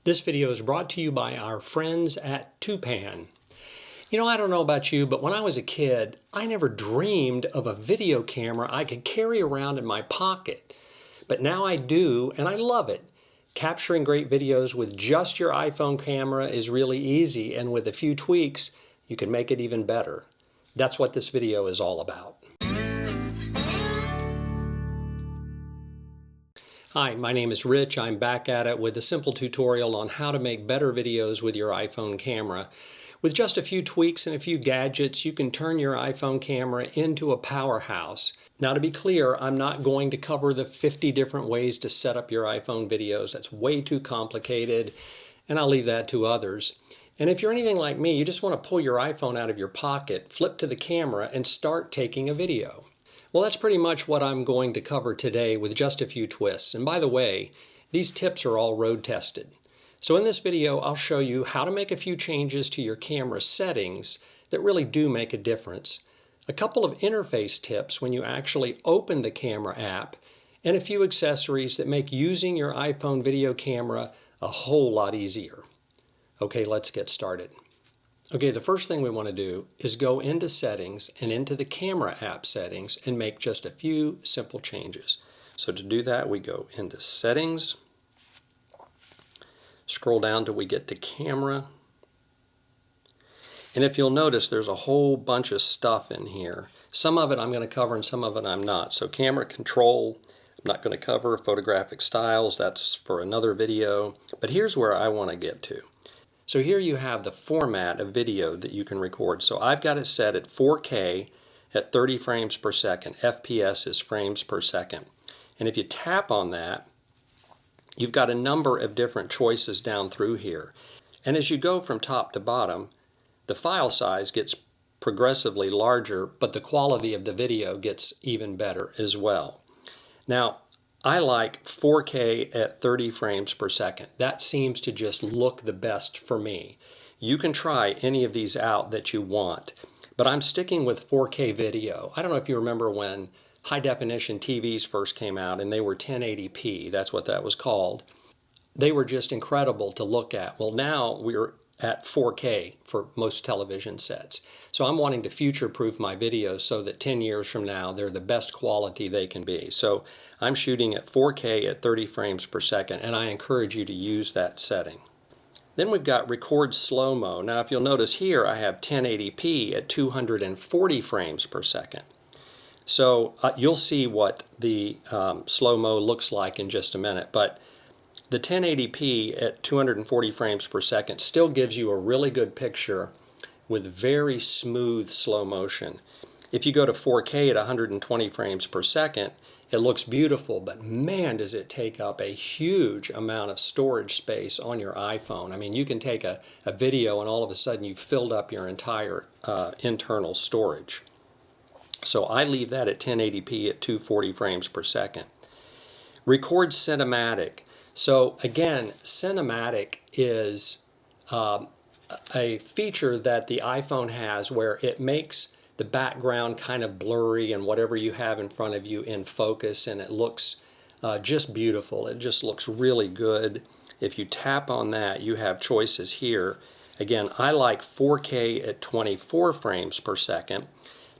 This video is brought to you by our friends at Twopan. You know, I don't know about you, but when I was a kid, I never dreamed of a video camera I could carry around in my pocket. But now I do, and I love it. Capturing great videos with just your iPhone camera is really easy, and with a few tweaks, you can make it even better. That's what this video is all about. Hi, my name is Rich. I'm back at it with a simple tutorial on how to make better videos with your iPhone camera. With just a few tweaks and a few gadgets, you can turn your iPhone camera into a powerhouse. Now, to be clear, I'm not going to cover the 50 different ways to set up your iPhone videos. That's way too complicated, and I'll leave that to others. And if you're anything like me, you just want to pull your iPhone out of your pocket, flip to the camera, and start taking a video. Well, that's pretty much what I'm going to cover today with just a few twists. And by the way, these tips are all road tested. So in this video, I'll show you how to make a few changes to your camera settings that really do make a difference, a couple of interface tips when you actually open the camera app, and a few accessories that make using your iPhone video camera a whole lot easier. Okay, let's get started. Okay, the first thing we want to do is go into settings and into the camera app settings and make just a few simple changes. So to do that, we go into settings, scroll down till we get to camera. And if you'll notice, there's a whole bunch of stuff in here. Some of it I'm going to cover and some of it I'm not. So camera control, I'm not going to cover. Photographic styles, that's for another video. But here's where I want to get to. So here you have the format of video that you can record. So I've got it set at 4K at 30 frames per second. FPS is frames per second. And if you tap on that, you've got a number of different choices down through here. And as you go from top to bottom, the file size gets progressively larger, but the quality of the video gets even better as well. Now, I like 4K at 30 frames per second. That seems to just look the best for me. You can try any of these out that you want, but I'm sticking with 4K video. I don't know if you remember when high definition TVs first came out and they were 1080p, that's what that was called. They were just incredible to look at. Well, now we're at 4K for most television sets. So I'm wanting to future-proof my videos so that 10 years from now they're the best quality they can be. So I'm shooting at 4K at 30 frames per second, and I encourage you to use that setting. Then we've got record slow-mo. Now if you'll notice here, I have 1080p at 240 frames per second. So you'll see what the slow-mo looks like in just a minute, but the 1080p at 240 frames per second still gives you a really good picture with very smooth slow motion. If you go to 4K at 120 frames per second, it looks beautiful, but man, does it take up a huge amount of storage space on your iPhone. I mean, you can take a video and all of a sudden you've filled up your entire internal storage. So I leave that at 1080p at 240 frames per second. Record cinematic. So again, cinematic is a feature that the iPhone has where it makes the background kind of blurry and whatever you have in front of you in focus, and it looks just beautiful. It just looks really good. If you tap on that, you have choices here. Again, I like 4K at 24 frames per second.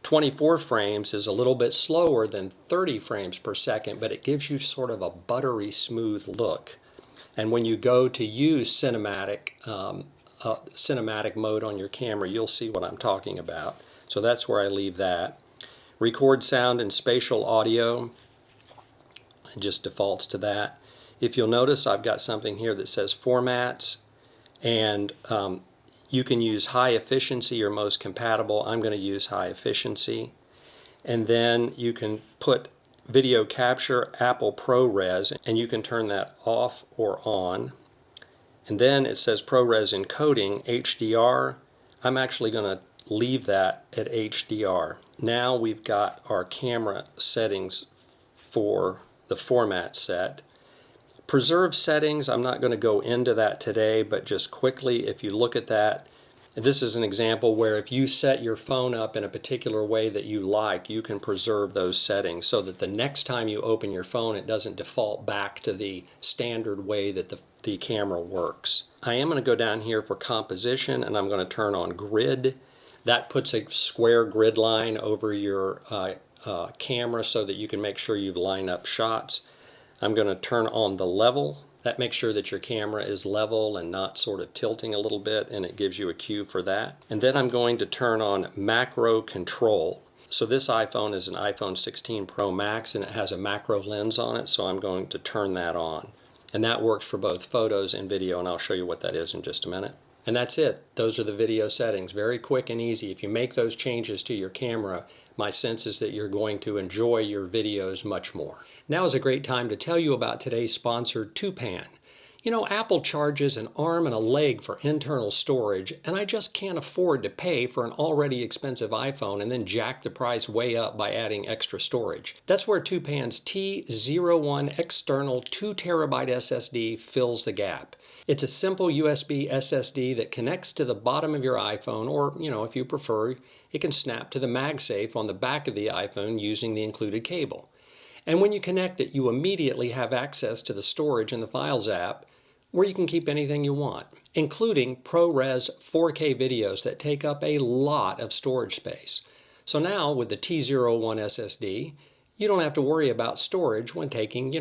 24 frames is a little bit slower than 30 frames per second, but it gives you sort of a buttery smooth look. And when you go to use cinematic mode on your camera, you'll see what I'm talking about. So that's where I leave that. Record sound and spatial audio, it just defaults to that. If you'll notice, I've got something here that says formats, and you can use high efficiency or most compatible. I'm going to use high efficiency. And then you can put video capture Apple ProRes, and you can turn that off or on. And then it says ProRes encoding HDR. I'm actually going to leave that at HDR. Now we've got our camera settings for the format set. Preserve settings, I'm not going to go into that today, but just quickly, if you look at that, this is an example where if you set your phone up in a particular way that you like, you can preserve those settings so that the next time you open your phone, it doesn't default back to the standard way that the camera works. I am going to go down here for composition, and I'm going to turn on grid. That puts a square grid line over your camera so that you can make sure you've lined up shots. I'm going to turn on the level. That makes sure that your camera is level and not sort of tilting a little bit, and it gives you a cue for that. And then I'm going to turn on macro control. So this iPhone is an iPhone 16 Pro Max, and it has a macro lens on it, so I'm going to turn that on. And that works for both photos and video, and I'll show you what that is in just a minute. And that's it. Those are the video settings. Very quick and easy. If you make those changes to your camera, my sense is that you're going to enjoy your videos much more. Now is a great time to tell you about today's sponsor, Twopan. You know, Apple charges an arm and a leg for internal storage, and I just can't afford to pay for an already expensive iPhone and then jack the price way up by adding extra storage. That's where Twopan's T01 external 2TB SSD fills the gap. It's a simple USB SSD that connects to the bottom of your iPhone, or, if you prefer, it can snap to the MagSafe on the back of the iPhone using the included cable. And when you connect it, you immediately have access to the storage in the Files app, where you can keep anything you want, including ProRes 4K videos that take up a lot of storage space. So now, with the T01 SSD, you don't have to worry about storage when taking,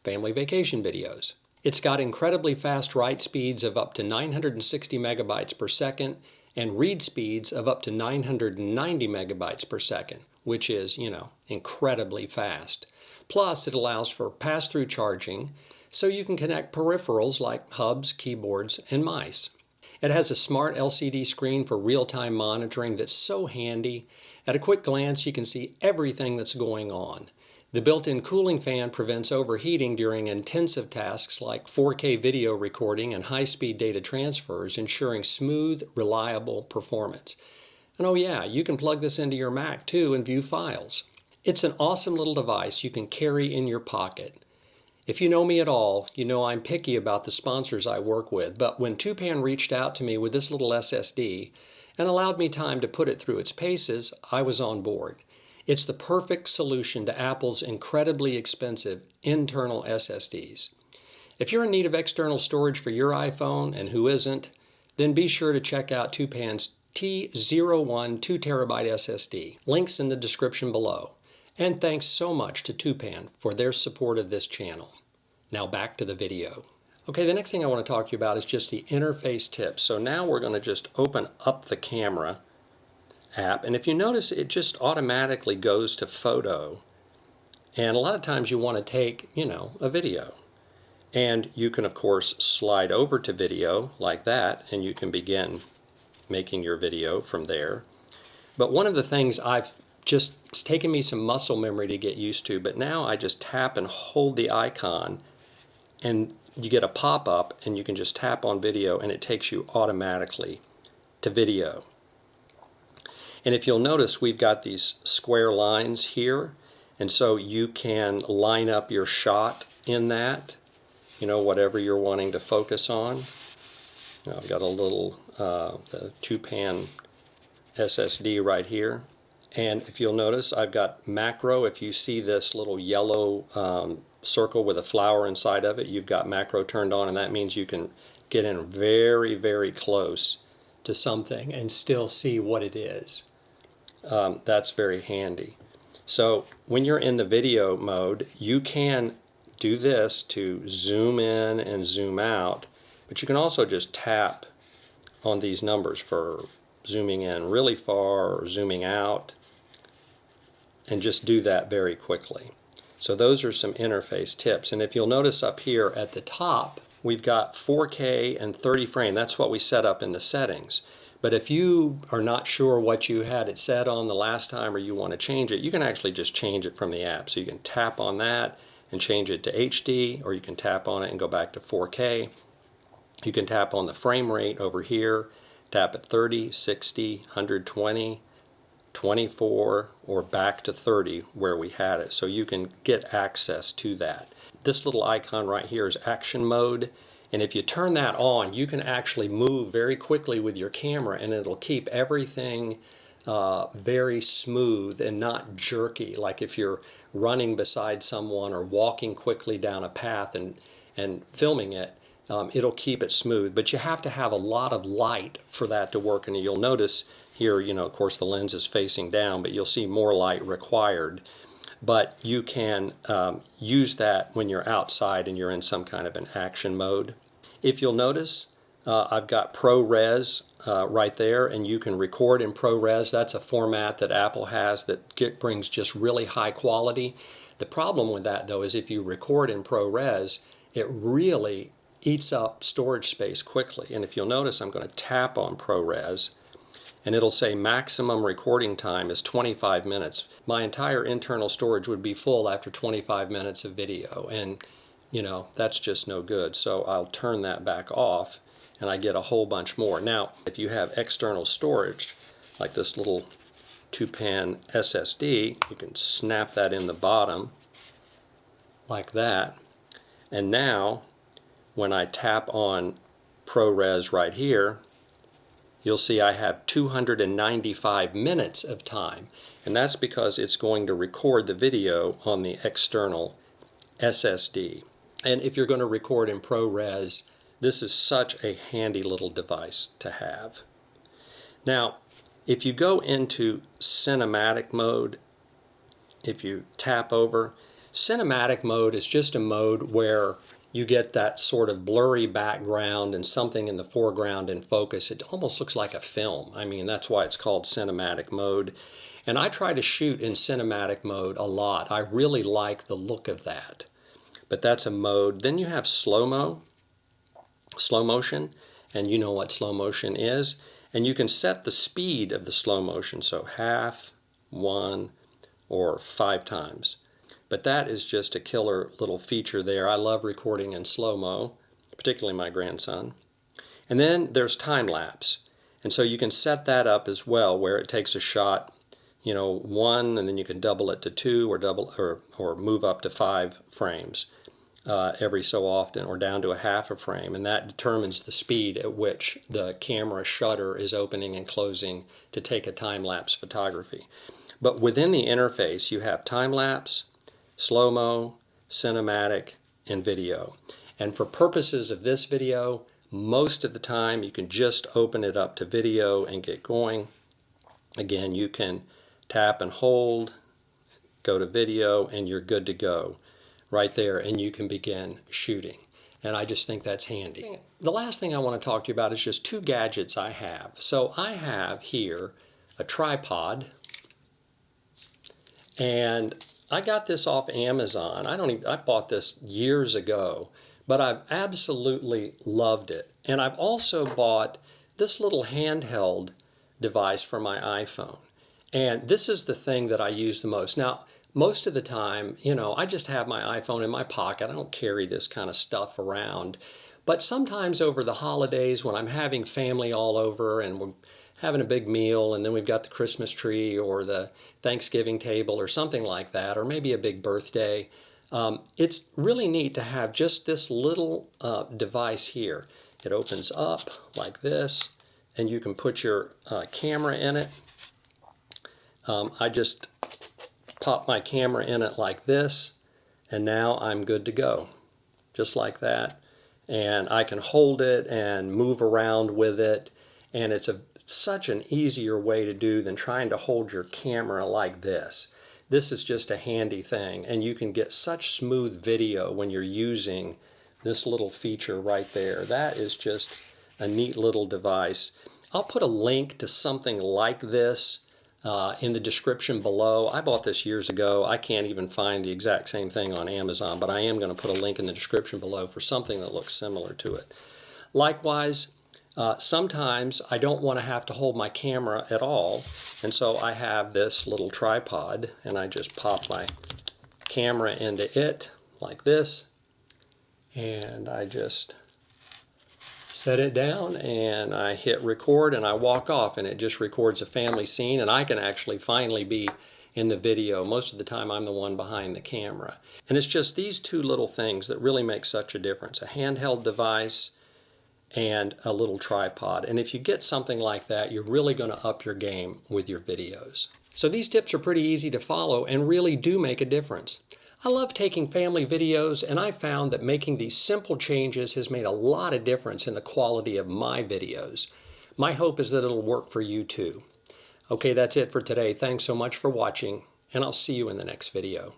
family vacation videos. It's got incredibly fast write speeds of up to 960 megabytes per second and read speeds of up to 990 megabytes per second, which is, incredibly fast. Plus, it allows for pass-through charging, so you can connect peripherals like hubs, keyboards, and mice. It has a smart LCD screen for real-time monitoring that's so handy. At a quick glance, you can see everything that's going on. The built-in cooling fan prevents overheating during intensive tasks like 4K video recording and high-speed data transfers, ensuring smooth, reliable performance. And oh yeah, you can plug this into your Mac too and view files. It's an awesome little device you can carry in your pocket. If you know me at all, you know I'm picky about the sponsors I work with, but when Twopan reached out to me with this little SSD and allowed me time to put it through its paces, I was on board. It's the perfect solution to Apple's incredibly expensive internal SSDs. If you're in need of external storage for your iPhone, and who isn't, then be sure to check out Twopan's T01 2TB SSD. Links in the description below. And thanks so much to Twopan for their support of this channel. Now back to the video. Okay, the next thing I want to talk to you about is just the interface tips. So now we're going to just open up the camera app, and if you notice, it just automatically goes to photo. And a lot of times you want to take, a video. And you can, of course, slide over to video like that, and you can begin making your video from there. But one of the things it's taken me some muscle memory to get used to, but now I just tap and hold the icon, and you get a pop-up, and you can just tap on video, and it takes you automatically to video. And if you'll notice, we've got these square lines here, and so you can line up your shot in that, whatever you're wanting to focus on. Now I've got a little the Twopan SSD right here. And if you'll notice, I've got macro. If you see this little yellow circle with a flower inside of it, you've got macro turned on, and that means you can get in very, very close to something and still see what it is. That's very handy. So when you're in the video mode, you can do this to zoom in and zoom out, but you can also just tap on these numbers for zooming in really far or zooming out, and just do that very quickly. So those are some interface tips. And if you'll notice up here at the top, we've got 4K and 30 frame. That's what we set up in the settings. But if you are not sure what you had it set on the last time, or you want to change it, you can actually just change it from the app. So you can tap on that and change it to HD, or you can tap on it and go back to 4K. You can tap on the frame rate over here, tap at 30, 60, 120, 24, or back to 30 where we had it. So you can get access to that. This little icon right here is action mode. And if you turn that on, you can actually move very quickly with your camera, and it'll keep everything very smooth and not jerky, like if you're running beside someone or walking quickly down a path and filming it. it'll keep it smooth. But you have to have a lot of light for that to work. And you'll notice here, of course the lens is facing down, but you'll see more light required. But you can use that when you're outside and you're in some kind of an action mode. If you'll notice, I've got ProRes right there, and you can record in ProRes. That's a format that Apple has that brings just really high quality. The problem with that, though, is if you record in ProRes, it really eats up storage space quickly. And if you'll notice, I'm going to tap on ProRes, and it'll say maximum recording time is 25 minutes. My entire internal storage would be full after 25 minutes of video, and that's just no good. So I'll turn that back off, and I get a whole bunch more. Now, if you have external storage, like this little Twopan SSD, you can snap that in the bottom like that. And now, when I tap on ProRes right here, you'll see I have 295 minutes of time. And that's because it's going to record the video on the external SSD. And if you're going to record in ProRes, this is such a handy little device to have. Now, if you go into cinematic mode, if you tap over, cinematic mode is just a mode where you get that sort of blurry background and something in the foreground in focus. It almost looks like a film. I mean, that's why it's called cinematic mode. And I try to shoot in cinematic mode a lot. I really like the look of that. But that's a mode. Then you have slow motion, and you know what slow motion is. And you can set the speed of the slow motion, so half, 1, or 5 times. But that is just a killer little feature there. I love recording in slow-mo, particularly my grandson. And then there's time lapse. And so you can set that up as well, where it takes a shot, 1, and then you can double it to 2 or move up to 5 frames every so often, or down to a half a frame. And that determines the speed at which the camera shutter is opening and closing to take a time-lapse photography. But within the interface, you have time-lapse, slow-mo, cinematic, and video. And for purposes of this video, most of the time you can just open it up to video and get going. Again, you can tap and hold, go to video, and you're good to go right there, and you can begin shooting. And I just think that's handy. The last thing I want to talk to you about is just 2 gadgets I have. So I have here a tripod, and I got this off Amazon. I bought this years ago, but I've absolutely loved it. And I've also bought this little handheld device for my iPhone. And this is the thing that I use the most. Now, most of the time, I just have my iPhone in my pocket. I don't carry this kind of stuff around. But sometimes over the holidays, when I'm having family all over and we're having a big meal, and then we've got the Christmas tree or the Thanksgiving table or something like that, or maybe a big birthday, it's really neat to have just this little device here. It opens up like this, and you can put your camera in it. I just pop my camera in it like this, and now I'm good to go, just like that. And I can hold it and move around with it, and it's such an easier way to do than trying to hold your camera like this. This is just a handy thing, and you can get such smooth video when you're using this little feature right there. That is just a neat little device. I'll put a link to something like this in the description below. I bought this years ago. I can't even find the exact same thing on Amazon, but I am going to put a link in the description below for something that looks similar to it. Likewise, sometimes I don't want to have to hold my camera at all, and so I have this little tripod, and I just pop my camera into it like this, and I just set it down, and I hit record, and I walk off, and it just records a family scene, and I can actually finally be in the video. Most of the time I'm the one behind the camera. And it's just these 2 little things that really make such a difference: a handheld device and a little tripod. And if you get something like that, you're really going to up your game with your videos. So these tips are pretty easy to follow and really do make a difference. I love taking family videos, and I found that making these simple changes has made a lot of difference in the quality of my videos. My hope is that it'll work for you too. Okay, that's it for today. Thanks so much for watching, and I'll see you in the next video.